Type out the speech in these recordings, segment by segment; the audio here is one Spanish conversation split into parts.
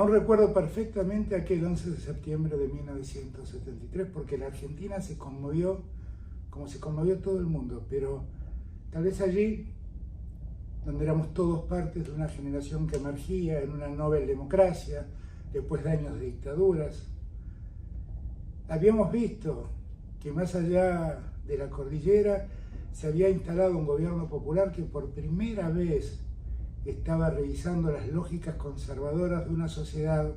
Aún recuerdo perfectamente aquel 11 de septiembre de 1973 porque la Argentina se conmovió como se conmovió todo el mundo, pero tal vez allí, donde éramos todos partes de una generación que emergía en una novel democracia, después de años de dictaduras, habíamos visto que más allá de la cordillera se había instalado un gobierno popular que por primera vez estaba revisando las lógicas conservadoras de una sociedad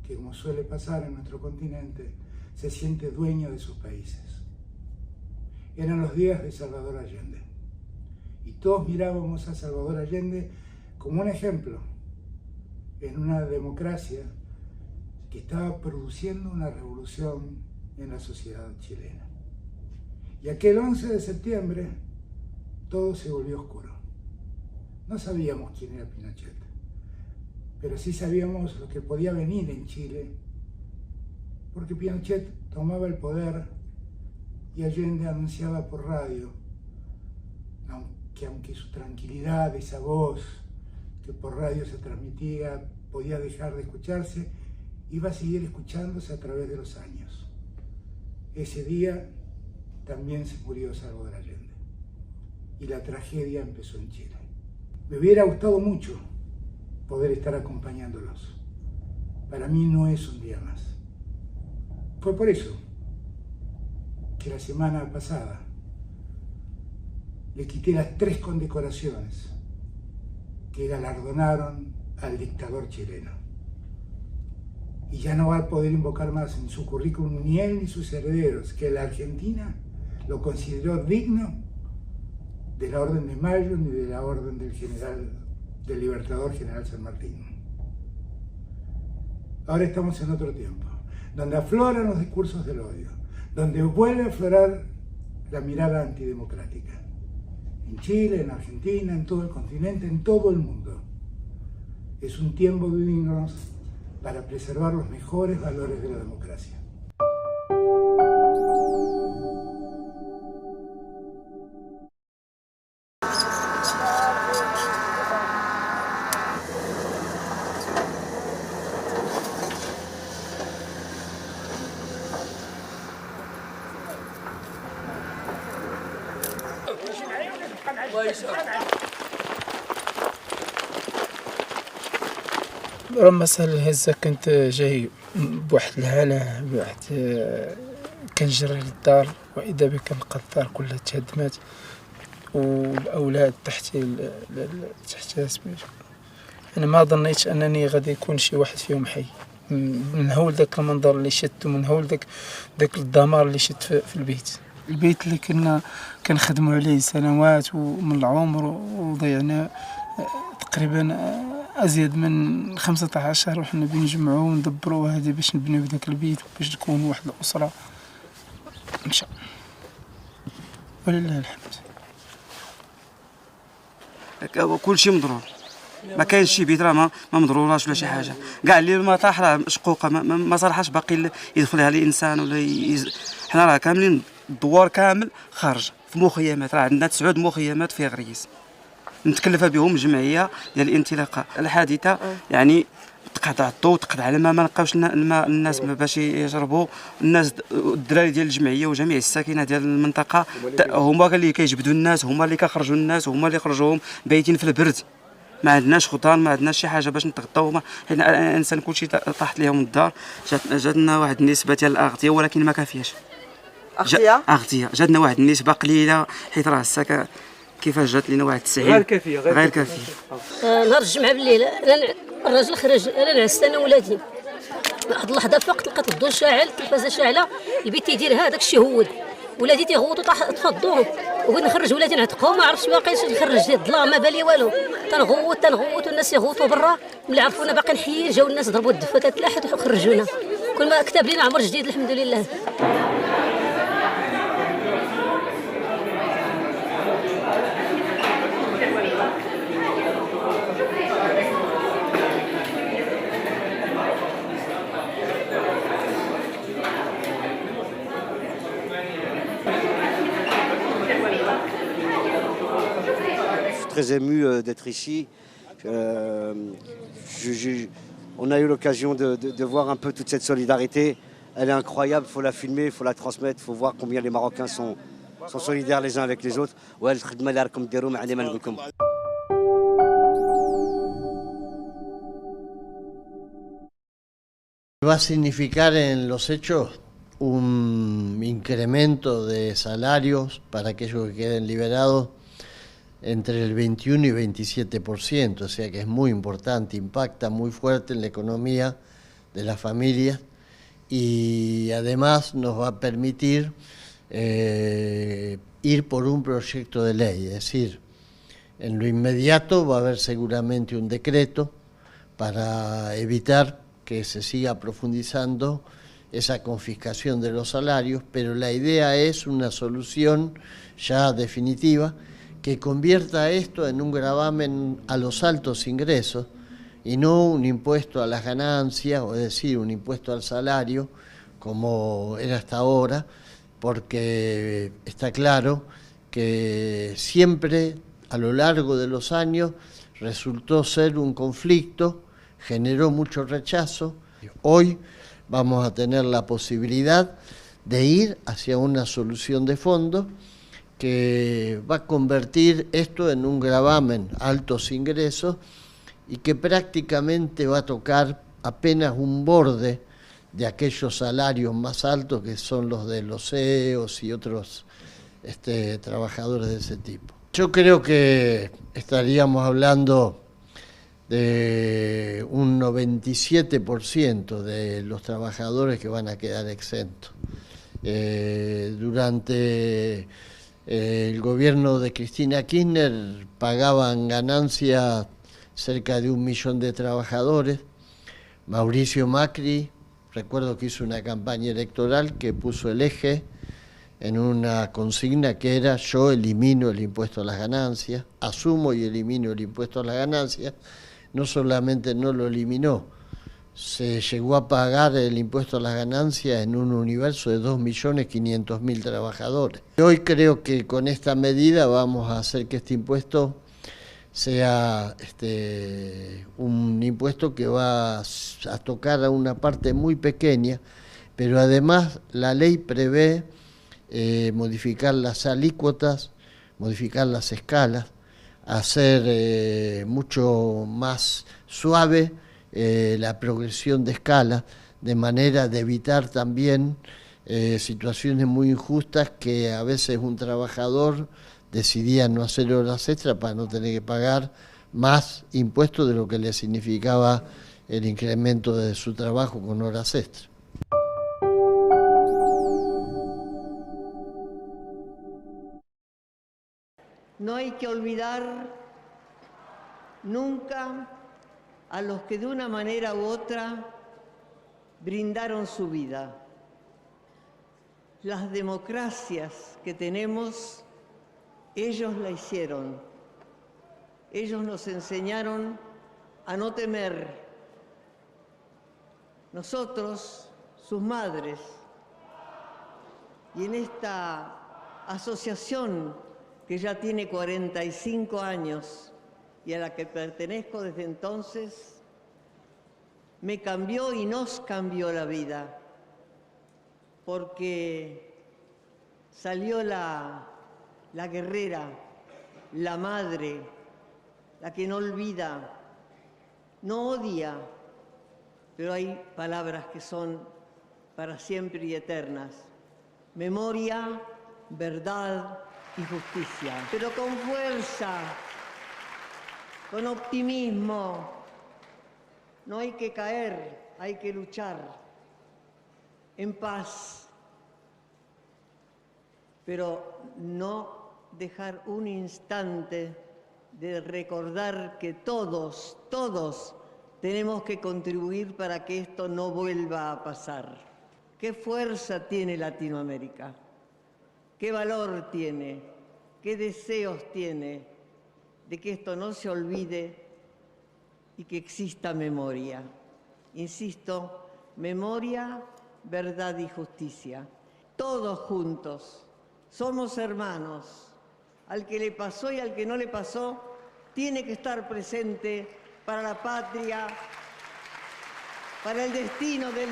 que, como suele pasar en nuestro continente, se siente dueño de sus países. Eran los días de Salvador Allende. Y todos mirábamos a Salvador Allende como un ejemplo en una democracia que estaba produciendo una revolución en la sociedad chilena. Y aquel 11 de septiembre todo se volvió oscuro. No sabíamos quién era Pinochet, pero sí sabíamos lo que podía venir en Chile, porque Pinochet tomaba el poder y Allende anunciaba por radio, aunque su tranquilidad, esa voz que por radio se transmitía, podía dejar de escucharse, iba a seguir escuchándose a través de los años. Ese día también se murió Salvador Allende y la tragedia empezó en Chile. Me hubiera gustado mucho poder estar acompañándolos. Para mí no es un día más. Fue por eso que la semana pasada le quité las 3 condecoraciones que galardonaron al dictador chileno. Y ya no va a poder invocar más en su currículum ni él ni sus herederos, que la Argentina lo consideró digno de la Orden de Mayo ni de la Orden del Libertador General San Martín. Ahora estamos en otro tiempo, donde afloran los discursos del odio, donde vuelve a aflorar la mirada antidemocrática. En Chile, en Argentina, en todo el continente, en todo el mundo. Es un tiempo de unirnos para preservar los mejores valores de la democracia. لما صار الهزة كنت جاي بواحد الهالة بواحد كنجري للدار وإذا بك نلقى الدار كلها تهدمات والأولاد تحت سميتو. أنا ما ظنيتش أنني غادي يكون شي واحد فيهم حي من هول ذاك المنظر اللي شت ومن هول ذاك الدمار اللي شت في البيت اللي كنا كنخدموا عليه سنوات ومن العمر وضيعنا تقريبا أزيد من 15 شهر وحنا بنجمعوا وندبروا هذه باش نبنيو ذاك البيت وباش تكون واحد الأسرة مشى ولله الحمد. كل شيء مضرور، ما كاينش شي بيت راه ما مضروراش ولا شي حاجه، كاع اللي ما طاح راه مشقوقه ما صالحاش باقي يدخلها الانسان ولا حنا راه كاملين الدوار كامل خارج في مخيمات، راه عندنا 9 مخيمات في غريس متكلفه بهم جمعيه ديال الانطلاقه. الحادثه يعني تقطع الضوء تقطع الماء، ما لقاوش الماء الناس باش يشربوا. الناس الدراري ديال الجمعيه وجميع الساكنه ديال المنطقه هما اللي كيجبدوا الناس، هما اللي كيخرجوا الناس، هما اللي خرجوهم بايتين في البرد. ما عندناش خضار، ما عندناش شي حاجه باش نتغطاو، حيت الانسان كلشي طاحت ليهم الدار. جاتنا واحد النسبه ديال الاغذيه ولكن ما كافياش. اغذيه جاتنا واحد النسبه قليله، حيت راه الساكن كيفاش جات لينا واحد 90 غير كافيه. نهار الجمعه بالليل الراجل خرج، انا نعست انا ولادي، واحد اللحظه فقت لقيت الضوء شاعل، التلفازه شاعله، البيت تيدير هذاك الشيء هود، ولادي تيغوتوا تفضوا وبغيت نخرج ولادي نعتقهم، ما عرفتش باقي نخرج ديال الظلام، ما بالي والو، تنغوت والناس يغوتوا برا، ملي عرفونا باقي نحير جاو الناس ضربوا الدفاتات لاحت وخرجونا، كل ما كتب لنا عمر جديد الحمد لله. Très ému d'être ici. On a eu l'occasion de voir un peu toute cette solidarité. Elle est incroyable, il faut la filmer, il faut la transmettre, il faut voir combien les Marocains sont solidaires les uns avec les autres. Va a significar en los hechos un incremento de salarios para aquellos que queden liberados entre el 21 y 27%, o sea que es muy importante, impacta muy fuerte en la economía de las familias y además nos va a permitir ir por un proyecto de ley, es decir, en lo inmediato va a haber seguramente un decreto para evitar que se siga profundizando esa confiscación de los salarios, pero la idea es una solución ya definitiva que convierta esto en un gravamen a los altos ingresos y no un impuesto a las ganancias, o es decir, un impuesto al salario, como era hasta ahora, porque está claro que siempre a lo largo de los años resultó ser un conflicto, generó mucho rechazo. Hoy vamos a tener la posibilidad de ir hacia una solución de fondo que va a convertir esto en un gravamen a altos ingresos y que prácticamente va a tocar apenas un borde de aquellos salarios más altos que son los de los CEOs y otros trabajadores de ese tipo. Yo creo que estaríamos hablando de un 97% de los trabajadores que van a quedar exentos. Durante el gobierno de Cristina Kirchner pagaban ganancias cerca de 1 millón de trabajadores. Mauricio Macri, recuerdo que hizo una campaña electoral que puso el eje en una consigna que era: yo elimino el impuesto a las ganancias, asumo y elimino el impuesto a las ganancias. No solamente no lo eliminó, se llegó a pagar el impuesto a las ganancias en un universo de 2.500.000 trabajadores. Hoy creo que con esta medida vamos a hacer que este impuesto sea un impuesto que va a tocar a una parte muy pequeña, pero además la ley prevé modificar las alícuotas, modificar las escalas, hacer mucho más suave la progresión de escala, de manera de evitar también situaciones muy injustas que a veces un trabajador decidía no hacer horas extras para no tener que pagar más impuestos de lo que le significaba el incremento de su trabajo con horas extras. No hay que olvidar nunca a los que de una manera u otra brindaron su vida. Las democracias que tenemos, ellos la hicieron. Ellos nos enseñaron a no temer. Nosotros, sus madres, y en esta asociación que ya tiene 45 años y a la que pertenezco desde entonces, me cambió y nos cambió la vida, porque salió la guerrera, la madre, la que no olvida, no odia, pero hay palabras que son para siempre y eternas: memoria, verdad y justicia. Pero con fuerza, con optimismo. No hay que caer, hay que luchar en paz, pero no dejar un instante de recordar que todos tenemos que contribuir para que esto no vuelva a pasar. ¿Qué fuerza tiene Latinoamérica? ¿Qué valor tiene? ¿Qué deseos tiene de que esto no se olvide y que exista memoria? Insisto, memoria, verdad y justicia. Todos juntos somos hermanos. Al que le pasó y al que no le pasó, tiene que estar presente para la patria para el destino del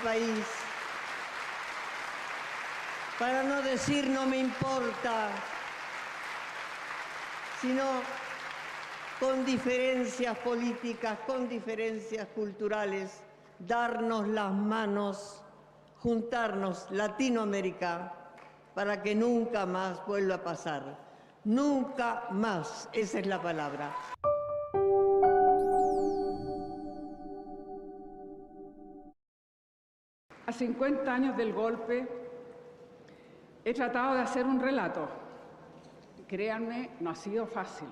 país. Para no decir no me importa, sino con diferencias políticas, con diferencias culturales, darnos las manos, juntarnos Latinoamérica para que nunca más vuelva a pasar. Nunca más, esa es la palabra. A 50 años del golpe, he tratado de hacer un relato. Créanme, no ha sido fácil.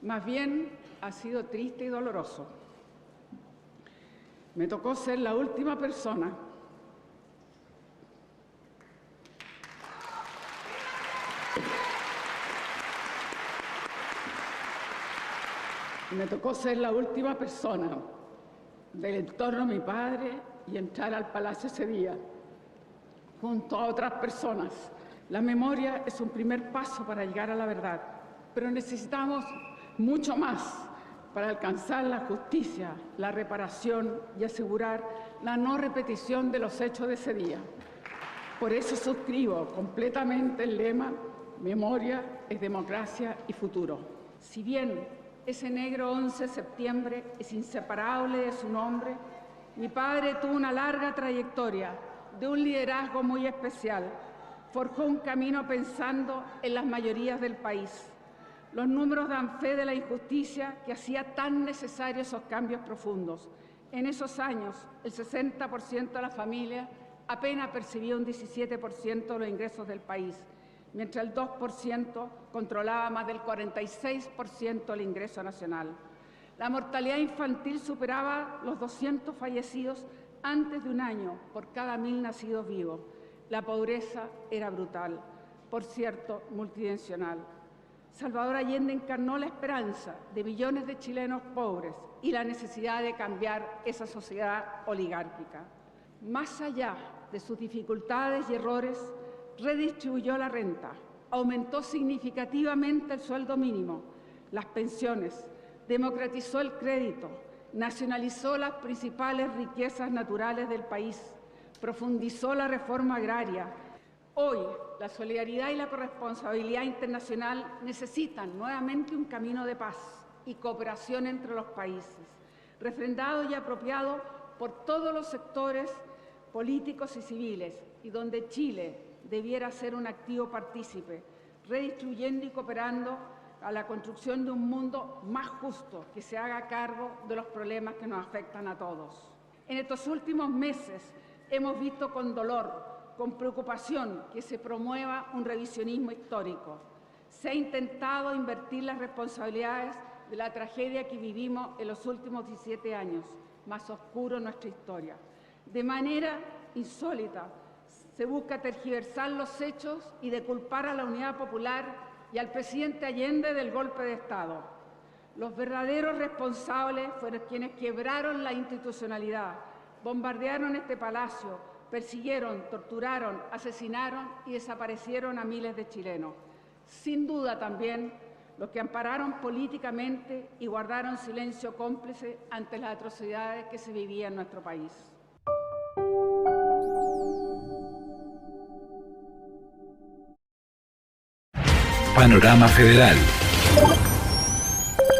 Más bien, ha sido triste y doloroso. Me tocó ser la última persona del entorno de mi padre y entrar al palacio ese día, junto a otras personas. La memoria es un primer paso para llegar a la verdad, pero necesitamos mucho más para alcanzar la justicia, la reparación y asegurar la no repetición de los hechos de ese día. Por eso suscribo completamente el lema Memoria es democracia y futuro. Si bien ese negro 11 de septiembre es inseparable de su nombre, mi padre tuvo una larga trayectoria de un liderazgo muy especial. Forjó un camino pensando en las mayorías del país. Los números dan fe de la injusticia que hacía tan necesarios esos cambios profundos. En esos años, el 60% de la familia apenas percibía un 17% de los ingresos del país, mientras el 2% controlaba más del 46% del ingreso nacional. La mortalidad infantil superaba los 200 fallecidos antes de un año por cada 1000 nacidos vivos. La pobreza era brutal, por cierto, multidimensional. Salvador Allende encarnó la esperanza de millones de chilenos pobres y la necesidad de cambiar esa sociedad oligárquica. Más allá de sus dificultades y errores, redistribuyó la renta, aumentó significativamente el sueldo mínimo, las pensiones, democratizó el crédito, nacionalizó las principales riquezas naturales del país, profundizó la reforma agraria. Hoy, la solidaridad y la corresponsabilidad internacional necesitan nuevamente un camino de paz y cooperación entre los países, refrendado y apropiado por todos los sectores políticos y civiles, y donde Chile debiera ser un activo partícipe, redistribuyendo y cooperando a la construcción de un mundo más justo que se haga cargo de los problemas que nos afectan a todos. En estos últimos meses hemos visto con dolor, con preocupación, que se promueva un revisionismo histórico. Se ha intentado invertir las responsabilidades de la tragedia que vivimos en los últimos 17 años, más oscuro en nuestra historia. De manera insólita, se busca tergiversar los hechos y de culpar a la Unidad Popular y al presidente Allende del golpe de Estado. Los verdaderos responsables fueron quienes quebraron la institucionalidad, bombardearon este palacio, persiguieron, torturaron, asesinaron y desaparecieron a miles de chilenos. Sin duda también los que ampararon políticamente y guardaron silencio cómplice ante las atrocidades que se vivían en nuestro país. Panorama Federal.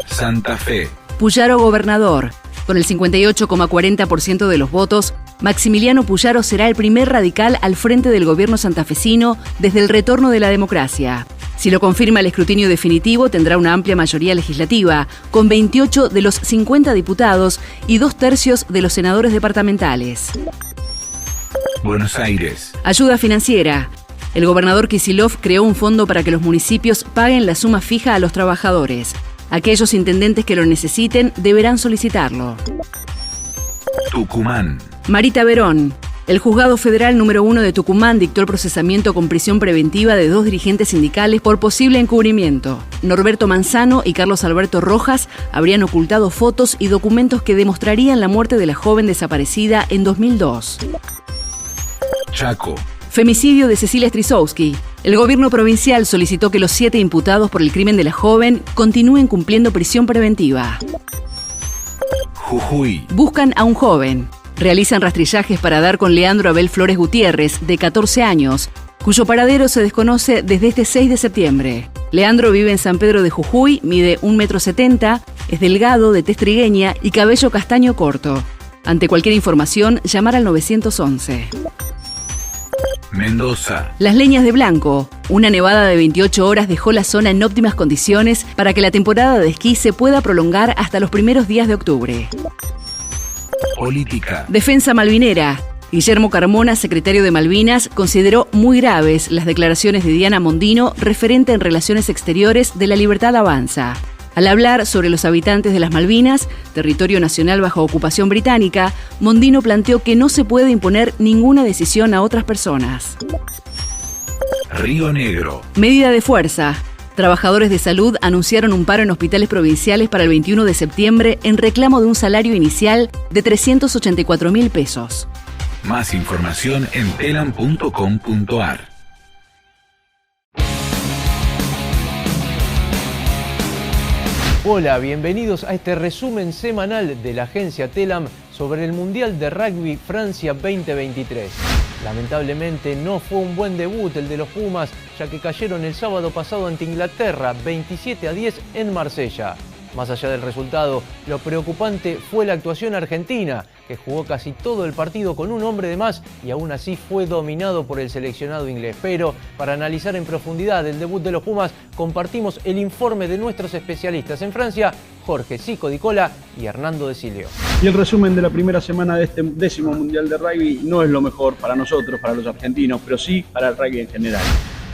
Santa Fe. Puyaro gobernador. Con el 58,40% de los votos, Maximiliano Puyaro será el primer radical al frente del gobierno santafesino desde el retorno de la democracia. Si lo confirma el escrutinio definitivo, tendrá una amplia mayoría legislativa, con 28 de los 50 diputados y 2/3 de los senadores departamentales. Buenos Aires. Ayuda financiera. El gobernador Kicillof creó un fondo para que los municipios paguen la suma fija a los trabajadores. Aquellos intendentes que lo necesiten deberán solicitarlo. Tucumán. Marita Verón. El Juzgado Federal número 1 de Tucumán dictó el procesamiento con prisión preventiva de 2 dirigentes sindicales por posible encubrimiento. Norberto Manzano y Carlos Alberto Rojas habrían ocultado fotos y documentos que demostrarían la muerte de la joven desaparecida en 2002. Chaco. Femicidio de Cecilia Strisowski. El gobierno provincial solicitó que los 7 imputados por el crimen de la joven continúen cumpliendo prisión preventiva. Jujuy. Buscan a un joven. Realizan rastrillajes para dar con Leandro Abel Flores Gutiérrez, de 14 años, cuyo paradero se desconoce desde este 6 de septiembre. Leandro vive en San Pedro de Jujuy, mide 1,70 m, es delgado, de tez trigueña y cabello castaño corto. Ante cualquier información, llamar al 911. Mendoza. Las Leñas de Blanco. Una nevada de 28 horas dejó la zona en óptimas condiciones para que la temporada de esquí se pueda prolongar hasta los primeros días de octubre. Política. Defensa malvinera. Guillermo Carmona, secretario de Malvinas, consideró muy graves las declaraciones de Diana Mondino referente en relaciones exteriores de La Libertad Avanza. Al hablar sobre los habitantes de las Malvinas, territorio nacional bajo ocupación británica, Mondino planteó que no se puede imponer ninguna decisión a otras personas. Río Negro. Medida de fuerza. Trabajadores de salud anunciaron un paro en hospitales provinciales para el 21 de septiembre en reclamo de un salario inicial de 384.000 pesos. Más información en telam.com.ar. Hola, bienvenidos a este resumen semanal de la agencia Telam sobre el Mundial de Rugby Francia 2023. Lamentablemente no fue un buen debut el de los Pumas, ya que cayeron el sábado pasado ante Inglaterra 27-10 en Marsella. Más allá del resultado, lo preocupante fue la actuación argentina, que jugó casi todo el partido con un hombre de más y aún así fue dominado por el seleccionado inglés. Pero para analizar en profundidad el debut de los Pumas, compartimos el informe de nuestros especialistas en Francia, Jorge Sico Di Cola y Hernando de Sileo. Y el resumen de la primera semana de este 10º Mundial de Rugby no es lo mejor para nosotros, para los argentinos, pero sí para el rugby en general.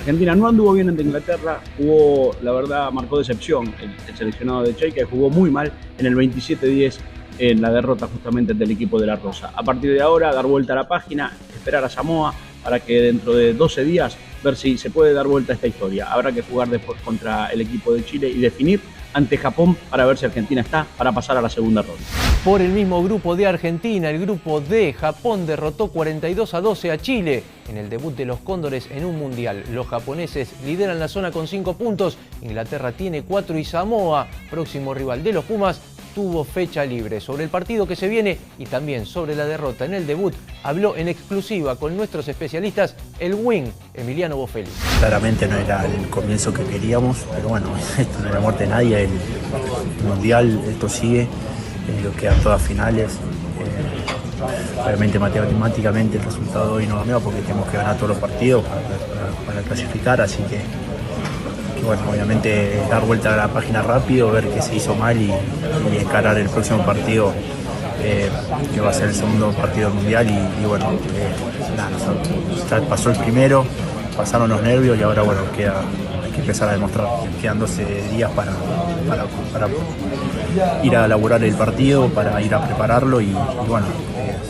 Argentina no anduvo bien ante Inglaterra, jugó, la verdad, marcó decepción el seleccionado de Che, que jugó muy mal en el 27-10 en la derrota justamente del equipo de la Rosa. A partir de ahora, dar vuelta a la página, esperar a Samoa para que dentro de 12 días ver si se puede dar vuelta a esta historia. Habrá que jugar después contra el equipo de Chile y definir ante Japón para ver si Argentina está para pasar a la segunda ronda. Por el mismo grupo de Argentina, el grupo D, Japón derrotó 42-12 a Chile en el debut de los Cóndores en un mundial. Los japoneses lideran la zona con 5 puntos, Inglaterra tiene 4 y Samoa, próximo rival de los Pumas, tuvo fecha libre. Sobre el partido que se viene y también sobre la derrota en el debut, habló en exclusiva con nuestros especialistas el wing Emiliano Bofelli. Claramente no era el comienzo que queríamos, pero bueno, esto no es la muerte de nadie, el mundial, esto sigue, lo quedan todas finales. Obviamente matemáticamente el resultado hoy no cambió porque tenemos que ganar todos los partidos para clasificar, así que bueno, obviamente dar vuelta a la página rápido, ver qué se hizo mal y encarar el próximo partido, que va a ser el segundo partido del mundial y bueno, nada, pasó el primero, pasaron los nervios y ahora bueno, hay que empezar a demostrar. Quedan 12 días para ir a elaborar el partido, para ir a prepararlo y bueno,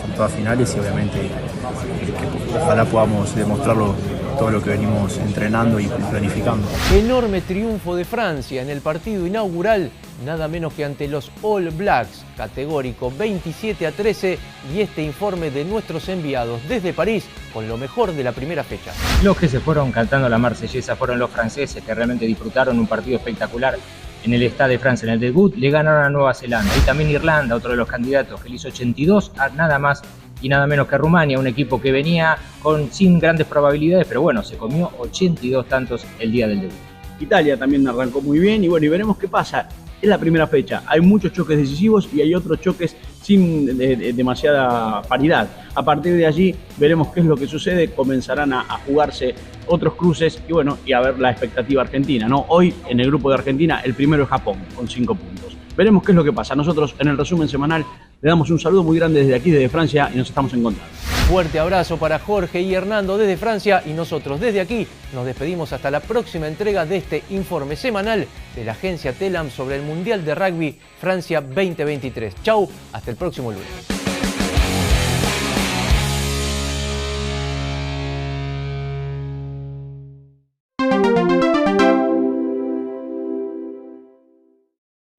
son todas finales y obviamente que ojalá podamos demostrarlo todo lo que venimos entrenando y planificando. Enorme triunfo de Francia en el partido inaugural, nada menos que ante los All Blacks, categórico 27-13, y este informe de nuestros enviados desde París con lo mejor de la primera fecha. Los que se fueron cantando la marsellesa fueron los franceses, que realmente disfrutaron un partido espectacular en el Stade de Francia. En el debut le ganaron a Nueva Zelanda y también Irlanda, otro de los candidatos, que le hizo 82 a nada más y nada menos que Rumania, un equipo que venía sin grandes probabilidades, pero bueno, se comió 82 tantos el día del debut. Italia también arrancó muy bien y bueno, y veremos qué pasa. Es la primera fecha, hay muchos choques decisivos y hay otros choques sin demasiada paridad. A partir de allí veremos qué es lo que sucede, comenzarán a jugarse otros cruces y bueno, y a ver la expectativa argentina, ¿no? Hoy en el grupo de Argentina el primero es Japón con 5 puntos. Veremos qué es lo que pasa. Nosotros en el resumen semanal le damos un saludo muy grande desde aquí, desde Francia, y nos estamos encontrando. Fuerte abrazo para Jorge y Hernando desde Francia, y nosotros desde aquí nos despedimos hasta la próxima entrega de este informe semanal de la agencia Telam sobre el Mundial de Rugby Francia 2023. Chau, hasta el próximo lunes.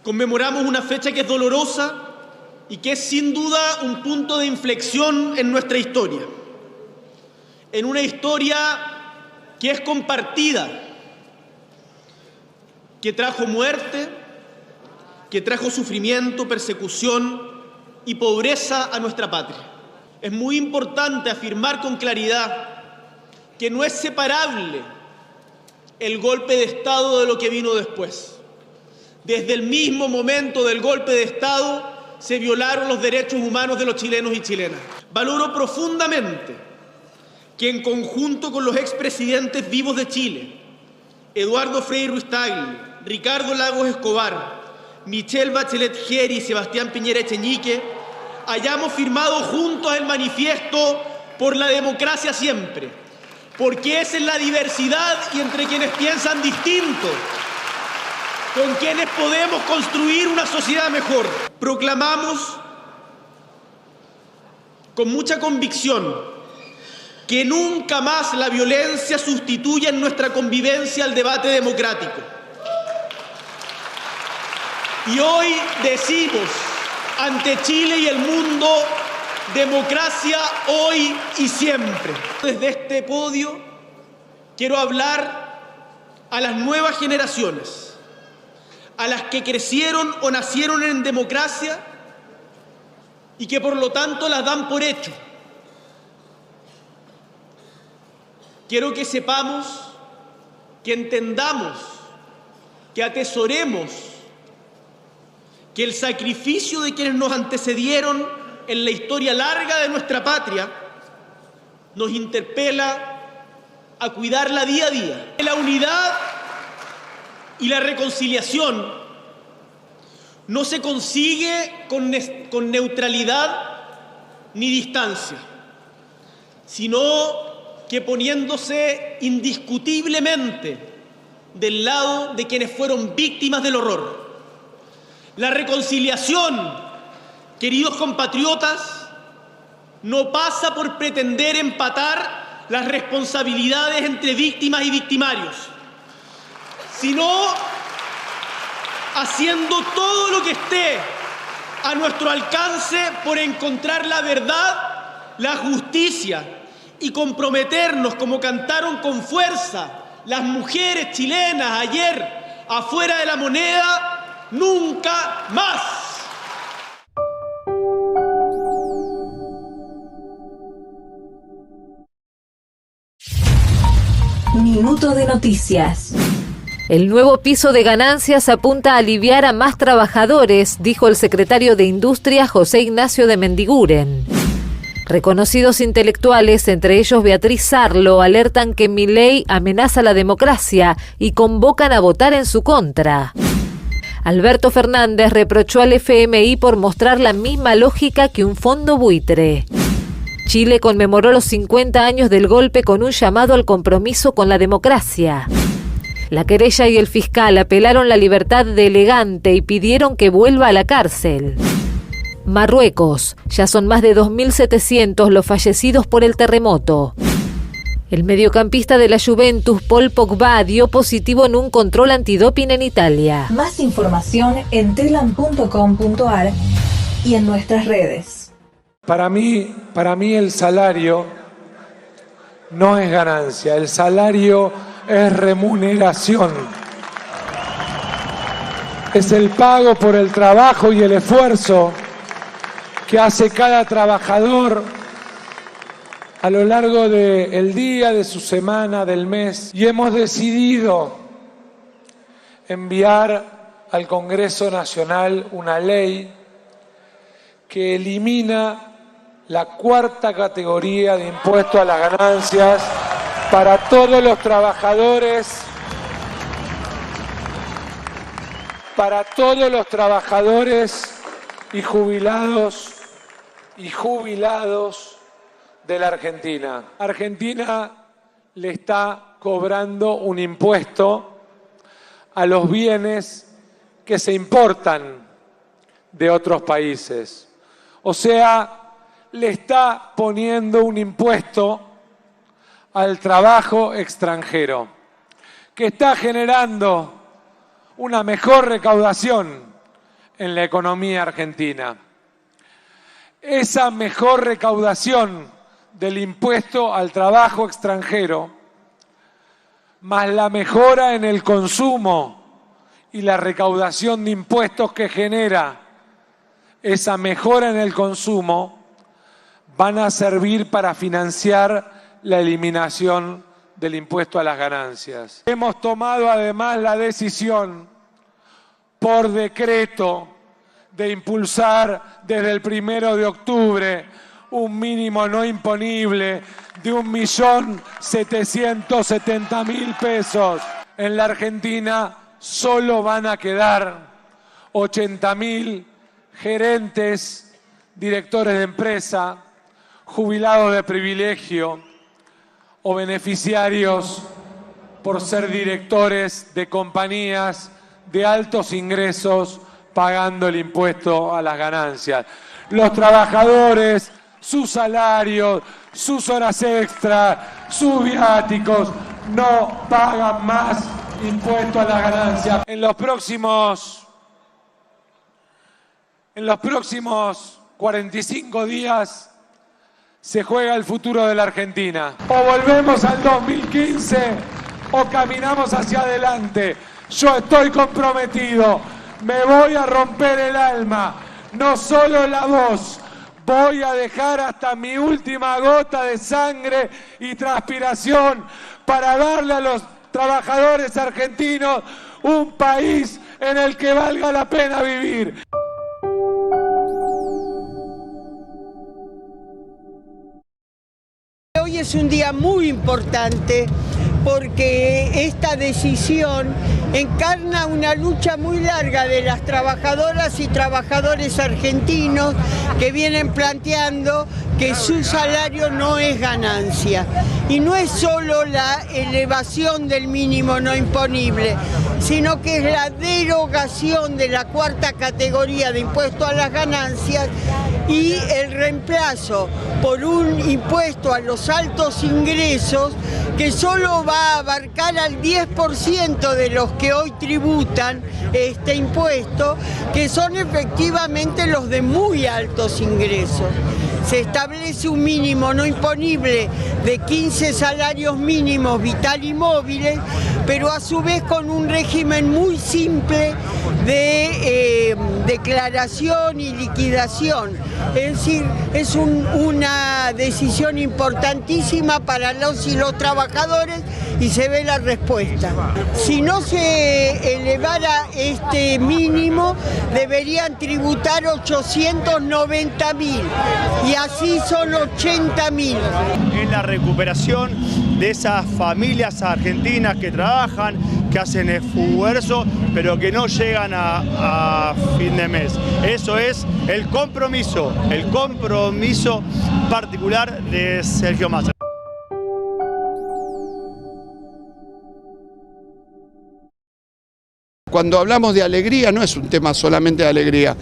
Conmemoramos una fecha que es dolorosa y que es sin duda un punto de inflexión en nuestra historia. En una historia que es compartida, que trajo muerte, que trajo sufrimiento, persecución y pobreza a nuestra patria. Es muy importante afirmar con claridad que no es separable el golpe de Estado de lo que vino después. Desde el mismo momento del golpe de Estado se violaron los derechos humanos de los chilenos y chilenas. Valoro profundamente que en conjunto con los expresidentes vivos de Chile, Eduardo Frei Ruiz-Tagle, Ricardo Lagos Escobar, Michelle Bachelet Geri y Sebastián Piñera Echeñique, hayamos firmado juntos el manifiesto por la democracia siempre, porque es en la diversidad y entre quienes piensan distinto con quienes podemos construir una sociedad mejor. Proclamamos con mucha convicción que nunca más la violencia sustituya en nuestra convivencia el debate democrático. Y hoy decimos ante Chile y el mundo: democracia hoy y siempre. Desde este podio quiero hablar a las nuevas generaciones, a las que crecieron o nacieron en democracia y que por lo tanto las dan por hecho. Quiero que sepamos, que entendamos, que atesoremos que el sacrificio de quienes nos antecedieron en la historia larga de nuestra patria nos interpela a cuidarla día a día. La unidad y la reconciliación no se consigue con neutralidad ni distancia, sino que poniéndose indiscutiblemente del lado de quienes fueron víctimas del horror. La reconciliación, queridos compatriotas, no pasa por pretender empatar las responsabilidades entre víctimas y victimarios, sino haciendo todo lo que esté a nuestro alcance por encontrar la verdad, la justicia y comprometernos, como cantaron con fuerza las mujeres chilenas ayer afuera de la Moneda: nunca más. Minuto de noticias. El nuevo piso de ganancias apunta a aliviar a más trabajadores, dijo el secretario de Industria José Ignacio de Mendiguren. Reconocidos intelectuales, entre ellos Beatriz Sarlo, alertan que Milei amenaza la democracia y convocan a votar en su contra. Alberto Fernández reprochó al FMI por mostrar la misma lógica que un fondo buitre. Chile conmemoró los 50 años del golpe con un llamado al compromiso con la democracia. La querella y el fiscal apelaron la libertad de Elegante y pidieron que vuelva a la cárcel. Marruecos, ya son más de 2.700 los fallecidos por el terremoto. El mediocampista de la Juventus, Paul Pogba, dio positivo en un control antidoping en Italia. Más información en telam.com.ar y en nuestras redes. Para mí el salario no es ganancia, el salario es remuneración. Es el pago por el trabajo y el esfuerzo que hace cada trabajador a lo largo del día, de su semana, del mes. Y hemos decidido enviar al Congreso Nacional una ley que elimina la cuarta categoría de impuesto a las ganancias para todos los trabajadores, y jubilados de la Argentina. Argentina le está cobrando un impuesto a los bienes que se importan de otros países. O sea, le está poniendo un impuesto al trabajo extranjero, que está generando una mejor recaudación en la economía argentina. Esa mejor recaudación del impuesto al trabajo extranjero, más la mejora en el consumo y la recaudación de impuestos que genera esa mejora en el consumo, van a servir para financiar la eliminación del impuesto a las ganancias. Hemos tomado además la decisión por decreto de impulsar desde el 1 de octubre un mínimo no imponible de 1.770.000 pesos. En la Argentina solo van a quedar 80.000 gerentes, directores de empresa, jubilados de privilegio o beneficiarios por ser directores de compañías de altos ingresos pagando el impuesto a las ganancias. Los trabajadores, sus salarios, sus horas extras, sus viáticos, no pagan más impuesto a las ganancias. En los próximos 45 días se juega el futuro de la Argentina. O volvemos al 2015 o caminamos hacia adelante. Yo estoy comprometido, me voy a romper el alma, no solo la voz, voy a dejar hasta mi última gota de sangre y transpiración para darle a los trabajadores argentinos un país en el que valga la pena vivir. Hoy es un día muy importante porque esta decisión encarna una lucha muy larga de las trabajadoras y trabajadores argentinos que vienen planteando que su salario no es ganancia. Y no es solo la elevación del mínimo no imponible, sino que es la derogación de la cuarta categoría de impuesto a las ganancias y el reemplazo por un impuesto a los altos ingresos que solo va a abarcar al 10% de los que hoy tributan este impuesto, que son efectivamente los de muy altos ingresos. Se establece un mínimo no imponible de 15 salarios mínimos vital y móviles, pero a su vez con un régimen muy simple de declaración y liquidación. Es decir, es una decisión importantísima para los y los trabajadores y se ve la respuesta. Si no se elevara este mínimo, deberían tributar 890.000 y así son 80.000. Es la recuperación de esas familias argentinas que trabajan, que hacen esfuerzo, pero que no llegan a fin de mes. Eso es el compromiso particular de Sergio Massa. Cuando hablamos de alegría, no es un tema solamente de alegría,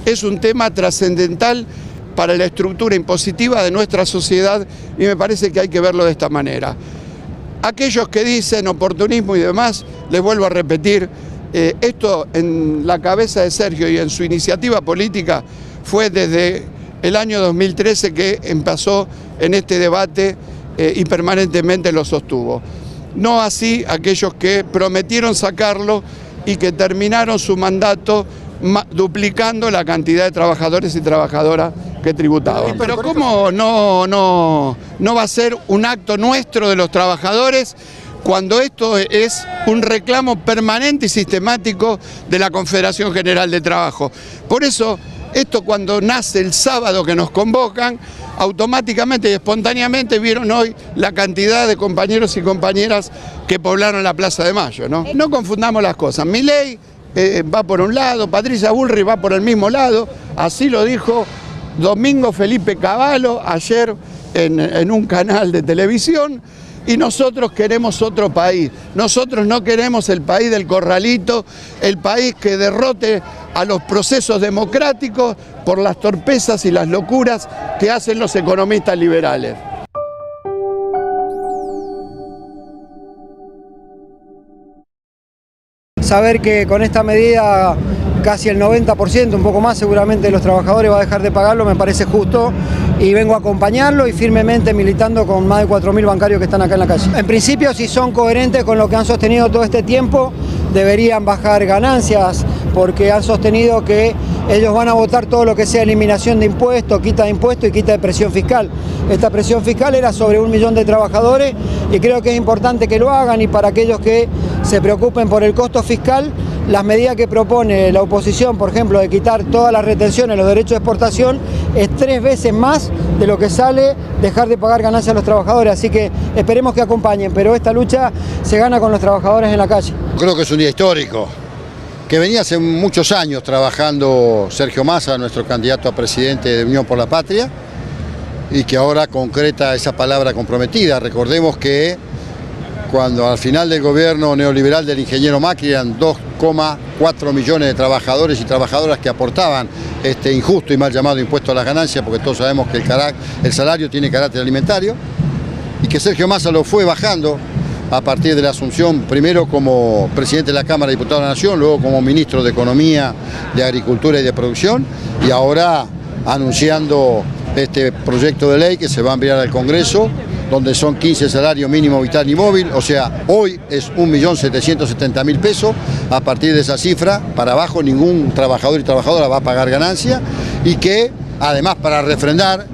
es un tema trascendental para la estructura impositiva de nuestra sociedad y me parece que hay que verlo de esta manera. Aquellos que dicen oportunismo y demás, les vuelvo a repetir, esto en la cabeza de Sergio y en su iniciativa política fue desde el año 2013 que empezó en este debate y permanentemente lo sostuvo. No así aquellos que prometieron sacarlo y que terminaron su mandato duplicando la cantidad de trabajadores y trabajadoras que tributaban. Pero ¿cómo no va a ser un acto nuestro de los trabajadores cuando esto es un reclamo permanente y sistemático de la Confederación General de Trabajo? Por eso, esto cuando nace el sábado que nos convocan, automáticamente y espontáneamente vieron hoy la cantidad de compañeros y compañeras que poblaron la Plaza de Mayo, ¿no? No confundamos las cosas. Milei va por un lado, Patricia Bullrich va por el mismo lado, así lo dijo Domingo Felipe Cavallo ayer en un canal de televisión, y nosotros queremos otro país. Nosotros no queremos el país del corralito, el país que derrote a los procesos democráticos por las torpezas y las locuras que hacen los economistas liberales. Saber que con esta medida casi el 90%, un poco más seguramente, de los trabajadores va a dejar de pagarlo, me parece justo y vengo a acompañarlo y firmemente militando con más de 4.000 bancarios que están acá en la calle. En principio, si son coherentes con lo que han sostenido todo este tiempo, deberían bajar ganancias porque han sostenido que ellos van a votar todo lo que sea eliminación de impuestos, quita de impuestos y quita de presión fiscal. Esta presión fiscal era sobre 1 millón de trabajadores y creo que es importante que lo hagan, y para aquellos que se preocupen por el costo fiscal, las medidas que propone la oposición, por ejemplo, de quitar todas las retenciones, los derechos de exportación, es 3 veces más de lo que sale dejar de pagar ganancias a los trabajadores, así que esperemos que acompañen, pero esta lucha se gana con los trabajadores en la calle. Creo que es un día histórico, que venía hace muchos años trabajando Sergio Massa, nuestro candidato a presidente de Unión por la Patria, y que ahora concreta esa palabra comprometida. Recordemos que cuando al final del gobierno neoliberal del ingeniero Macri eran 2,4 millones de trabajadores y trabajadoras que aportaban este injusto y mal llamado impuesto a las ganancias, porque todos sabemos que el salario tiene carácter alimentario, y que Sergio Massa lo fue bajando a partir de la asunción, primero como presidente de la Cámara de Diputados de la Nación, luego como ministro de Economía, de Agricultura y de Producción, y ahora anunciando este proyecto de ley que se va a enviar al Congreso, donde son 15 salarios mínimo vital y móvil, o sea, hoy es 1.770.000 pesos, a partir de esa cifra, para abajo ningún trabajador y trabajadora va a pagar ganancia, y que además para refrendar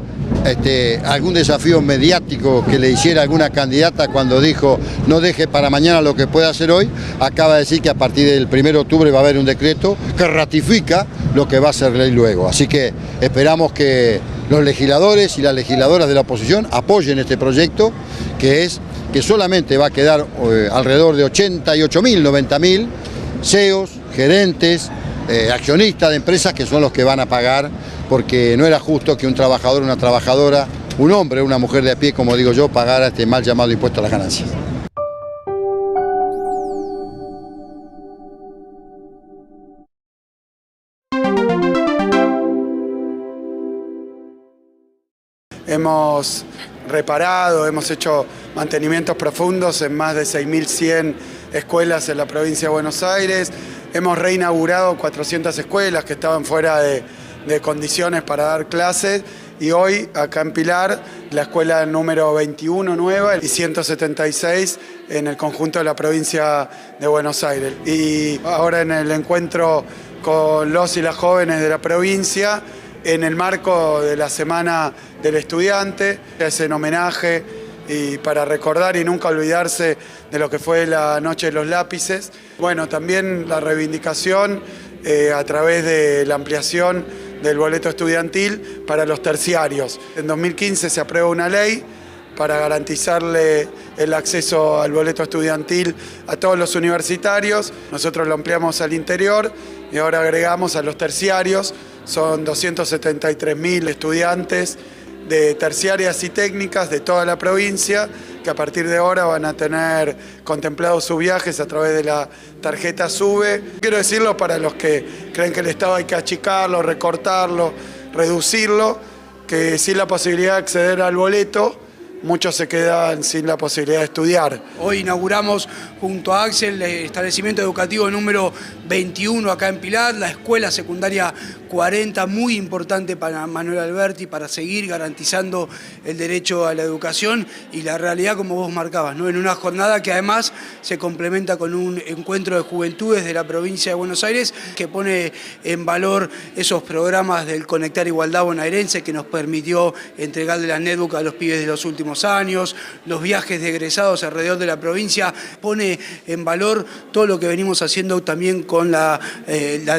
algún desafío mediático que le hiciera alguna candidata cuando dijo no deje para mañana lo que pueda hacer hoy, acaba de decir que a partir del 1 de octubre va a haber un decreto que ratifica lo que va a ser ley luego. Así que esperamos que los legisladores y las legisladoras de la oposición apoyen este proyecto, que solamente va a quedar alrededor de 88.000, 90.000 CEOs, gerentes, accionistas de empresas, que son los que van a pagar, porque no era justo que un trabajador, una trabajadora, un hombre o una mujer de a pie, como digo yo, pagara este mal llamado impuesto a las ganancias. Hemos reparado, hemos hecho mantenimientos profundos en más de 6.100 escuelas en la provincia de Buenos Aires. Hemos reinaugurado 400 escuelas que estaban fuera de condiciones para dar clases, y hoy acá en Pilar la escuela número 21 nueva y 176 en el conjunto de la provincia de Buenos Aires. Y ahora en el encuentro con los y las jóvenes de la provincia, en el marco de la Semana del Estudiante, es en homenaje y para recordar y nunca olvidarse de lo que fue la Noche de los Lápices. Bueno, también la reivindicación a través de la ampliación del boleto estudiantil para los terciarios. En 2015 se aprueba una ley para garantizarle el acceso al boleto estudiantil a todos los universitarios. Nosotros lo ampliamos al interior y ahora agregamos a los terciarios. Son 273.000 estudiantes de terciarias y técnicas de toda la provincia, que a partir de ahora van a tener contemplados sus viajes a través de la tarjeta SUBE. Quiero decirlo para los que creen que el Estado hay que achicarlo, recortarlo, reducirlo, que sin la posibilidad de acceder al boleto, muchos se quedan sin la posibilidad de estudiar. Hoy inauguramos junto a Axel el establecimiento educativo número 21 acá en Pilar, la escuela secundaria 40, muy importante para Manuel Alberti, para seguir garantizando el derecho a la educación y la realidad como vos marcabas, ¿no? En una jornada que además se complementa con un encuentro de juventudes de la provincia de Buenos Aires que pone en valor esos programas del Conectar Igualdad bonaerense que nos permitió entregarle la netbook a los pibes de los últimos años, los viajes de egresados alrededor de la provincia, pone en valor todo lo que venimos haciendo también con la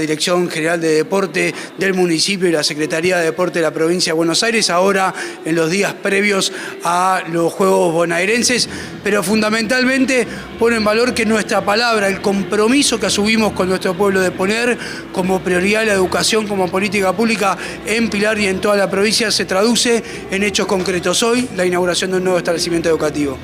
Dirección General de Deporte del municipio y la Secretaría de Deporte de la provincia de Buenos Aires, ahora en los días previos a los Juegos bonaerenses, pero fundamentalmente pone en valor que nuestra palabra, el compromiso que asumimos con nuestro pueblo de poner como prioridad la educación como política pública en Pilar y en toda la provincia se traduce en hechos concretos. Hoy, la inauguración de un nuevo establecimiento educativo.